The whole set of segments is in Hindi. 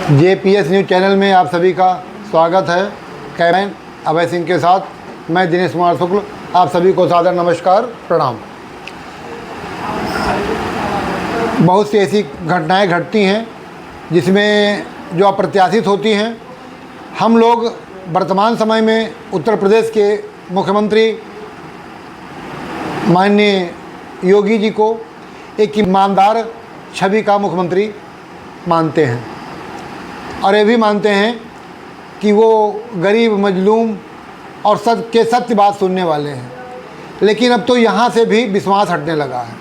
JPS न्यूज़ चैनल में आप सभी का स्वागत है। कैमरामैन अभय सिंह के साथ मैं दिनेश कुमार शुक्ल, आप सभी को सादर नमस्कार, प्रणाम। बहुत सी ऐसी घटनाएं घटती हैं जिसमें जो अप्रत्याशित होती हैं। हम लोग वर्तमान समय में उत्तर प्रदेश के मुख्यमंत्री माननीय योगी जी को एक ईमानदार छवि का मुख्यमंत्री मानते हैं और ये भी मानते हैं कि वो गरीब, मजलूम और सत्य बात सुनने वाले हैं। लेकिन अब तो यहाँ से भी विश्वास हटने लगा है।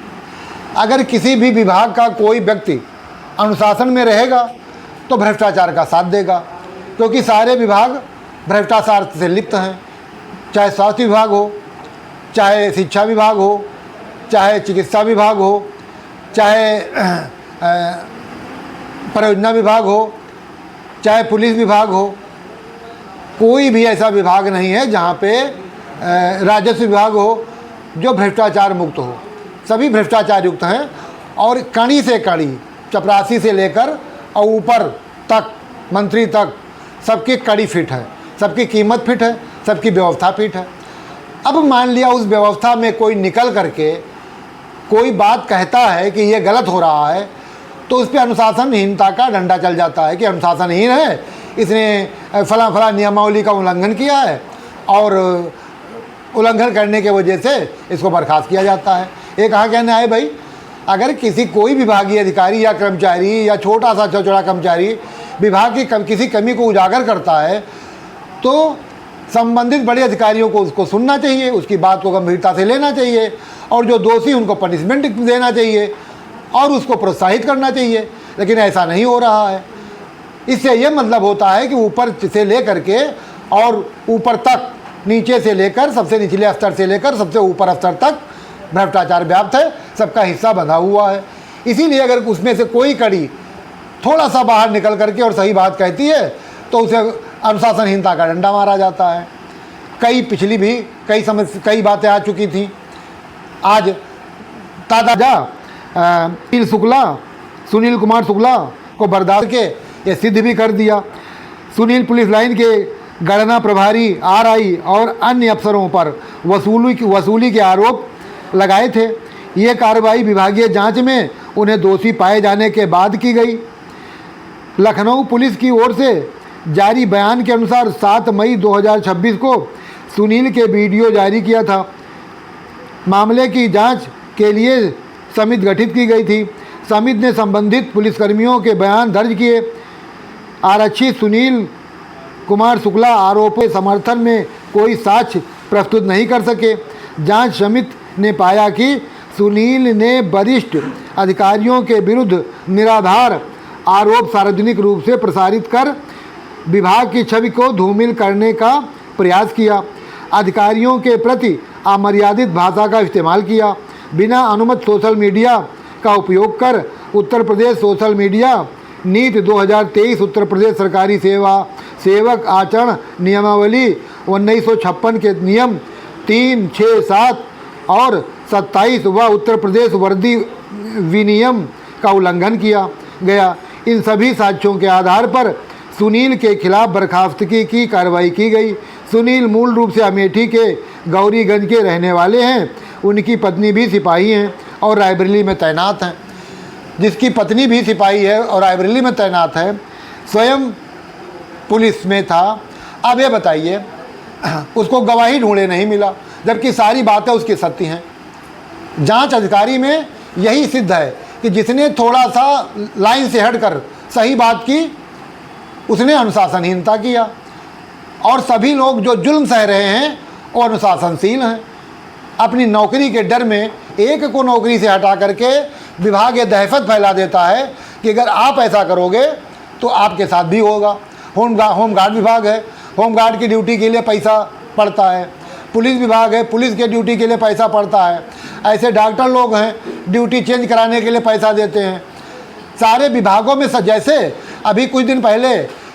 अगर किसी भी विभाग का कोई व्यक्ति अनुशासन में रहेगा तो भ्रष्टाचार का साथ देगा, क्योंकि सारे विभाग भ्रष्टाचार से लिप्त हैं। चाहे स्वास्थ्य विभाग हो, चाहे शिक्षा विभाग हो, चाहे चिकित्सा विभाग हो, चाहे परियोजना विभाग हो, चाहे पुलिस विभाग हो, कोई भी ऐसा विभाग नहीं है जहाँ पे राजस्व विभाग हो जो भ्रष्टाचार मुक्त हो। सभी भ्रष्टाचार युक्त हैं और कड़ी से कड़ी, चपरासी से लेकर और ऊपर तक, मंत्री तक, सबकी कड़ी फिट है, सबकी कीमत फिट है, सबकी व्यवस्था फिट है। अब मान लिया उस व्यवस्था में कोई निकल करके कोई बात कहता है कि ये गलत हो रहा है, तो उस पर अनुशासनहीनता का डंडा चल जाता है कि अनुशासनहीन है, इसने फला नियमावली का उल्लंघन किया है और उल्लंघन करने के वजह से इसको बर्खास्त किया जाता है। ये कहा कहना है भाई, अगर कोई विभागीय अधिकारी या कर्मचारी या छोटा सा चौड़ा कर्मचारी विभाग की किसी कमी को उजागर करता है तो संबंधित बड़े अधिकारियों को उसको सुनना चाहिए, उसकी बात को गंभीरता से लेना चाहिए और जो दोषी उनको पनिशमेंट देना चाहिए और उसको प्रोत्साहित करना चाहिए। लेकिन ऐसा नहीं हो रहा है। इससे ये मतलब होता है कि ऊपर से लेकर के और ऊपर तक, नीचे से लेकर सबसे निचले स्तर से लेकर सबसे ऊपर स्तर तक भ्रष्टाचार व्याप्त है, सबका हिस्सा बंधा हुआ है। इसीलिए अगर उसमें से कोई कड़ी थोड़ा सा बाहर निकल करके और सही बात कहती है तो उसे अनुशासनहीनता का डंडा मारा जाता है। पिछली भी कई बातें आ चुकी थी। आज सुनील कुमार शुक्ला को बर्दाश्त के ये सिद्ध भी कर दिया। सुनील पुलिस लाइन के गणना प्रभारी RI और अन्य अफसरों पर वसूली के आरोप लगाए थे। ये कार्रवाई विभागीय जांच में उन्हें दोषी पाए जाने के बाद की गई। लखनऊ पुलिस की ओर से जारी बयान के अनुसार 7 मई 2026 को सुनील के वीडियो जारी किया था। मामले की जांच के लिए समिति गठित की गई थी। समिति ने संबंधित पुलिसकर्मियों के बयान दर्ज किए। आरक्षी सुनील कुमार शुक्ला आरोपों के समर्थन में कोई साक्ष्य प्रस्तुत नहीं कर सके। जांच समिति ने पाया कि सुनील ने वरिष्ठ अधिकारियों के विरुद्ध निराधार आरोप सार्वजनिक रूप से प्रसारित कर विभाग की छवि को धूमिल करने का प्रयास किया। अधिकारियों के प्रति अमर्यादित भाषा का इस्तेमाल किया। बिना अनुमति सोशल मीडिया का उपयोग कर उत्तर प्रदेश सोशल मीडिया नीति 2023 उत्तर प्रदेश सरकारी सेवक आचरण नियमावली 1956 के नियम 3, 6, 7 और 27 व उत्तर प्रदेश वर्दी विनियम का उल्लंघन किया गया। इन सभी साक्ष्यों के आधार पर सुनील के खिलाफ बर्खास्तगी की कार्रवाई की गई। सुनील मूल रूप से अमेठी के गौरीगंज के रहने वाले हैं। उनकी पत्नी भी सिपाही हैं और रायबरेली में तैनात हैं। जिसकी पत्नी भी सिपाही है और रायबरेली में तैनात है, स्वयं पुलिस में था। अब ये बताइए, उसको गवाही ढूंढे नहीं मिला, जबकि सारी बातें उसकी सत्य हैं। जांच अधिकारी में यही सिद्ध है कि जिसने थोड़ा सा लाइन से हटकर सही बात की, उसने अनुशासनहीनता किया और सभी लोग जो जुल्म सह रहे हैं वो अनुशासनशील हैं। अपनी नौकरी के डर में एक को नौकरी से हटा करके विभाग ये दहशत फैला देता है कि अगर आप ऐसा करोगे तो आपके साथ भी होगा। होमगार्ड विभाग है, होमगार्ड की ड्यूटी के लिए पैसा पड़ता है। पुलिस विभाग है, पुलिस के ड्यूटी के लिए पैसा पड़ता है। ऐसे डॉक्टर लोग हैं, ड्यूटी चेंज कराने के लिए पैसा देते हैं। सारे विभागों में जैसे अभी कुछ दिन पहले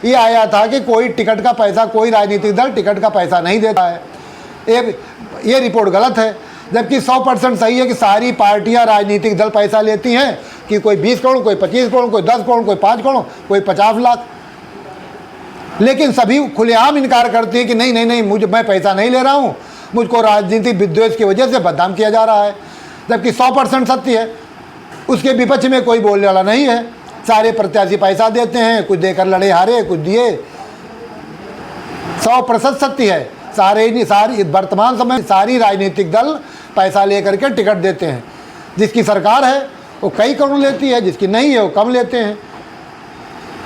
ये आया था कि कोई टिकट का पैसा, कोई राजनीतिक दल टिकट का पैसा नहीं देता है। ये रिपोर्ट गलत है। जबकि 100% सही है कि सारी पार्टियां, राजनीतिक दल पैसा लेती हैं कि कोई 20 करोड़, कोई 25 करोड़, कोई 10 करोड़, कोई 5 करोड़, कोई 50 लाख। लेकिन सभी खुलेआम इनकार करते हैं कि नहीं नहीं नहीं, मैं पैसा नहीं ले रहा हूँ, मुझको राजनीतिक विद्वेष की वजह से बदनाम किया जा रहा है। जबकि 100% सत्य है, उसके विपक्ष में कोई बोलने वाला नहीं है। सारे प्रत्याशी पैसा देते हैं, कुछ देकर लड़े हारे, कुछ दिए। 100% सत्य है। सारी वर्तमान समय सारी राजनीतिक दल पैसा लेकर के टिकट देते हैं। जिसकी सरकार है वो कई करोड़ लेती है, जिसकी नहीं है वो कम लेते हैं।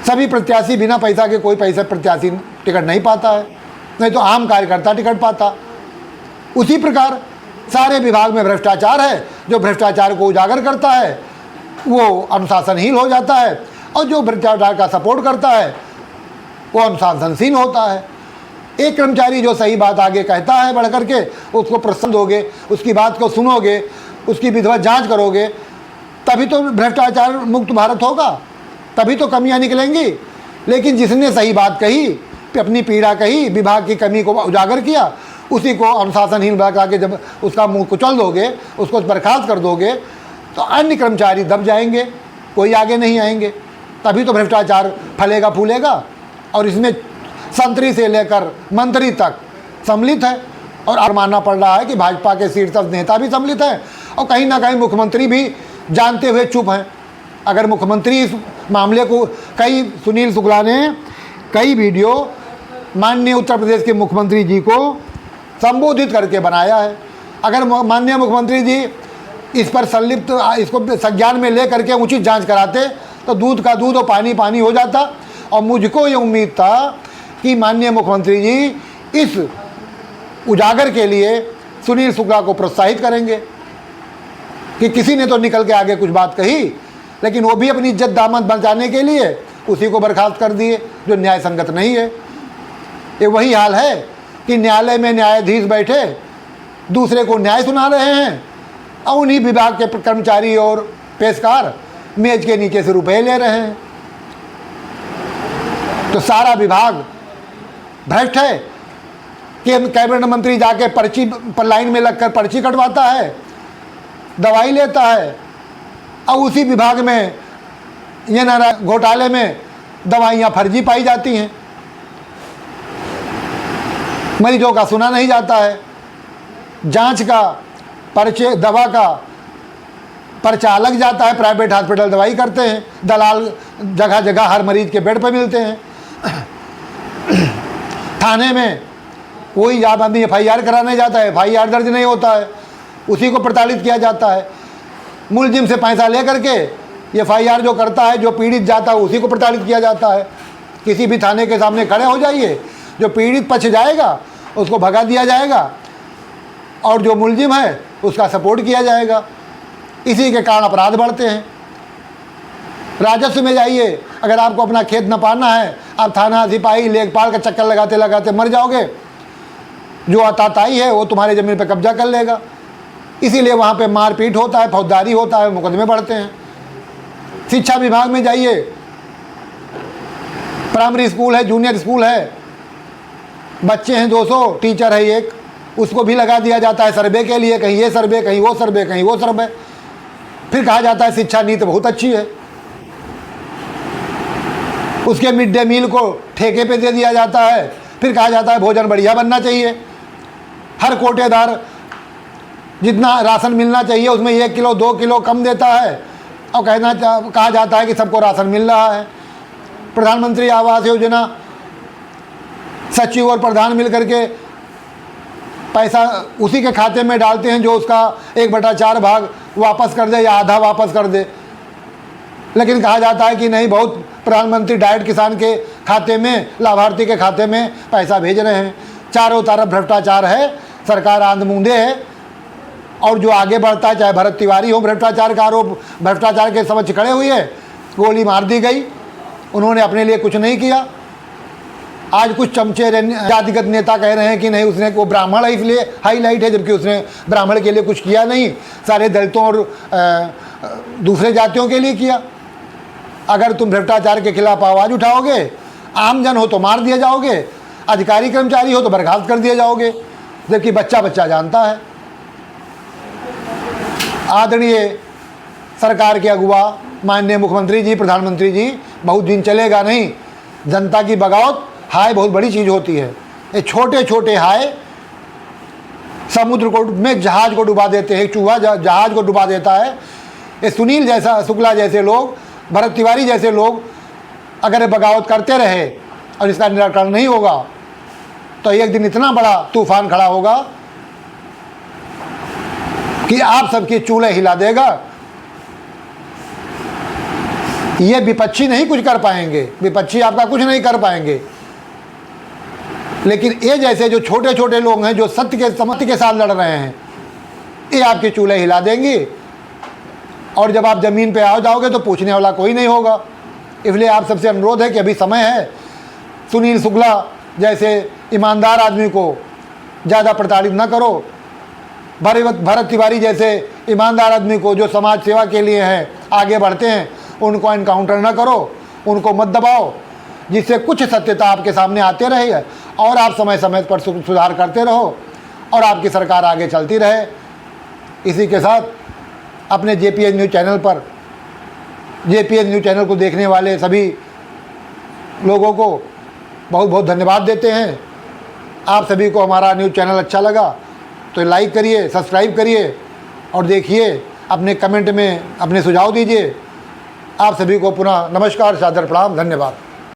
सभी प्रत्याशी बिना पैसा के, कोई पैसा प्रत्याशी टिकट नहीं पाता है, नहीं तो आम कार्यकर्ता टिकट पाता। उसी प्रकार सारे विभाग में भ्रष्टाचार है। जो भ्रष्टाचार को उजागर करता है वो अनुशासनहीन हो जाता है, और जो भ्रष्टाचार का सपोर्ट करता है वो अनुशासनहीन होता है। एक कर्मचारी जो सही बात आगे कहता है बढ़ करके, उसको प्रसन्न दोगे, उसकी बात को सुनोगे, उसकी विधिवत जांच करोगे, तभी तो भ्रष्टाचार मुक्त भारत होगा, तभी तो कमियां निकलेंगी। लेकिन जिसने सही बात कही, अपनी पीड़ा कही, विभाग की कमी को उजागर किया, उसी को अनुशासनहीन बता के जब उसका मुंह कुचल दोगे, उसको बर्खास्त कर दोगे, तो अन्य कर्मचारी दब जाएंगे, कोई आगे नहीं आएंगे। तभी तो भ्रष्टाचार फलेगा फूलेगा। और इसमें संतरी से लेकर मंत्री तक सम्मिलित है, और मानना पड़ रहा है कि भाजपा के शीर्षस्थ नेता भी सम्मिलित हैं, और कहीं ना कहीं मुख्यमंत्री भी जानते हुए चुप हैं। अगर मुख्यमंत्री इस मामले को, सुनील शुक्ला ने कई वीडियो माननीय उत्तर प्रदेश के मुख्यमंत्री जी को संबोधित करके बनाया है। अगर माननीय मुख्यमंत्री जी इस पर संलिप्त, इसको संज्ञान में ले करके उचित जांच कराते तो दूध का दूध और पानी पानी हो जाता। और मुझको ये उम्मीद था कि माननीय मुख्यमंत्री जी इस उजागर के लिए सुनील शुक्ला को प्रोत्साहित करेंगे कि किसी ने तो निकल के आगे कुछ बात कही, लेकिन वो भी अपनी इज्जत दामन बचाने के लिए उसी को बर्खास्त कर दिए, जो न्याय संगत नहीं है। ये वही हाल है कि न्यायालय में न्यायाधीश बैठे दूसरे को न्याय सुना रहे हैं, और उन्हीं विभाग के कर्मचारी और पेशकार मेज के नीचे से रुपए ले रहे हैं। तो सारा विभाग भ्रष्ट है कि कैबिनेट मंत्री जाके पर्ची पर लाइन में लगकर पर्ची कटवाता है, दवाई लेता है, और उसी विभाग में ये ना घोटाले में दवाइयाँ फर्जी पाई जाती हैं, मरीजों का सुना नहीं जाता है, जांच का पर्चे, दवा का पर्चा अलग जाता है, प्राइवेट हॉस्पिटल दवाई करते हैं, दलाल जगह जगह हर मरीज के बेड पर मिलते हैं। थाने में कोई आदमी FIR कराने जाता है, FIR दर्ज नहीं होता है, उसी को प्रताड़ित किया जाता है। मुलजिम से पैसा ले करके FIR जो करता है, जो पीड़ित जाता है उसी को प्रताड़ित किया जाता है। किसी भी थाने के सामने खड़े हो जाइए, जो पीड़ित पक्ष जाएगा उसको भगा दिया जाएगा, और जो मुलजिम है उसका सपोर्ट किया जाएगा। इसी के कारण अपराध बढ़ते हैं। राजस्व में जाइए, अगर आपको अपना खेत न पाना है, आप थाना, सिपाही, लेखपाल का चक्कर लगाते लगाते मर जाओगे। जो अताताई है वो तुम्हारे ज़मीन पर कब्जा कर लेगा। इसीलिए वहाँ पे मारपीट होता है, फौजदारी होता है, मुकदमे बढ़ते हैं। शिक्षा विभाग में जाइए, प्राइमरी स्कूल है, जूनियर स्कूल है, बच्चे हैं 200, टीचर है एक, उसको भी लगा दिया जाता है सर्वे के लिए, कहीं ये सर्वे, कहीं वो सर्वे, कहीं वो सर्वे। फिर कहा जाता है शिक्षा नीति बहुत अच्छी है, उसके मिड डे मील को ठेके पे दे दिया जाता है। फिर कहा जाता है भोजन बढ़िया बनना चाहिए, हर कोटेदार जितना राशन मिलना चाहिए उसमें 1 किलो 2 किलो कम देता है, और कहा जाता है कि सबको राशन मिल रहा है। प्रधानमंत्री आवास योजना, सचिव और प्रधान मिल करके पैसा उसी के खाते में डालते हैं जो उसका 1/4 भाग वापस कर दे या आधा वापस कर दे। लेकिन कहा जाता है कि नहीं, बहुत प्रधानमंत्री डायरेक्ट किसान के खाते में, लाभार्थी के खाते में पैसा भेज रहे हैं। चारों तरफ भ्रष्टाचार है, सरकार आंधमूंधे है, और जो आगे बढ़ता है, चाहे भरत तिवारी हो, भ्रष्टाचार का आरोप, भ्रष्टाचार के समक्ष खड़े हुए है, गोली मार दी गई, उन्होंने अपने लिए कुछ नहीं किया। आज कुछ चमचे जातिगत नेता कह रहे हैं कि नहीं, उसने वो ब्राह्मण है इसलिए हाईलाइट है, जबकि उसने ब्राह्मण के लिए कुछ किया नहीं, सारे दलितों और दूसरे जातियों के लिए किया। अगर तुम भ्रष्टाचार के खिलाफ आवाज़ उठाओगे, आम जन हो तो मार दिए जाओगे, अधिकारी कर्मचारी हो तो बर्खास्त कर दिए जाओगे, जबकि बच्चा बच्चा जानता है। आदरणीय सरकार के अगुवा माननीय मुख्यमंत्री जी, प्रधानमंत्री जी, बहुत दिन चलेगा नहीं, जनता की बगावत हाय बहुत बड़ी चीज़ होती है। ये छोटे छोटे हाय समुद्र को में जहाज को डुबा देते हैं, चूहा जहाज को डुबा देता है। ये सुनील जैसा शुक्ला जैसे लोग, भरत तिवारी जैसे लोग अगर बगावत करते रहे और इसका निराकरण नहीं होगा तो एक दिन इतना बड़ा तूफान खड़ा होगा कि आप सबके चूल्हे हिला देगा। ये विपक्षी नहीं कुछ कर पाएंगे, विपक्षी आपका कुछ नहीं कर पाएंगे, लेकिन ये जैसे जो छोटे छोटे लोग हैं जो सत्य के साथ लड़ रहे हैं, ये आपके चूल्हे हिला देंगे। और जब आप ज़मीन पे आ जाओगे तो पूछने वाला कोई नहीं होगा। इसलिए आप सबसे अनुरोध है कि अभी समय है, सुनील शुक्ला जैसे ईमानदार आदमी को ज़्यादा प्रताड़ित न करो। भरत तिवारी जैसे ईमानदार आदमी को जो समाज सेवा के लिए हैं, आगे बढ़ते हैं, उनको इनकाउंटर न करो, उनको मत दबाओ, जिससे कुछ सत्यता आपके सामने आते रहे और आप समय समय पर सुधार करते रहो और आपकी सरकार आगे चलती रहे। इसी के साथ अपने JPS न्यूज़ चैनल पर, JPS न्यूज़ चैनल को देखने वाले सभी लोगों को बहुत बहुत धन्यवाद देते हैं। आप सभी को हमारा न्यूज़ चैनल अच्छा लगा तो लाइक करिए, सब्सक्राइब करिए और देखिए, अपने कमेंट में अपने सुझाव दीजिए। आप सभी को पुनः नमस्कार, सादर प्रणाम, धन्यवाद।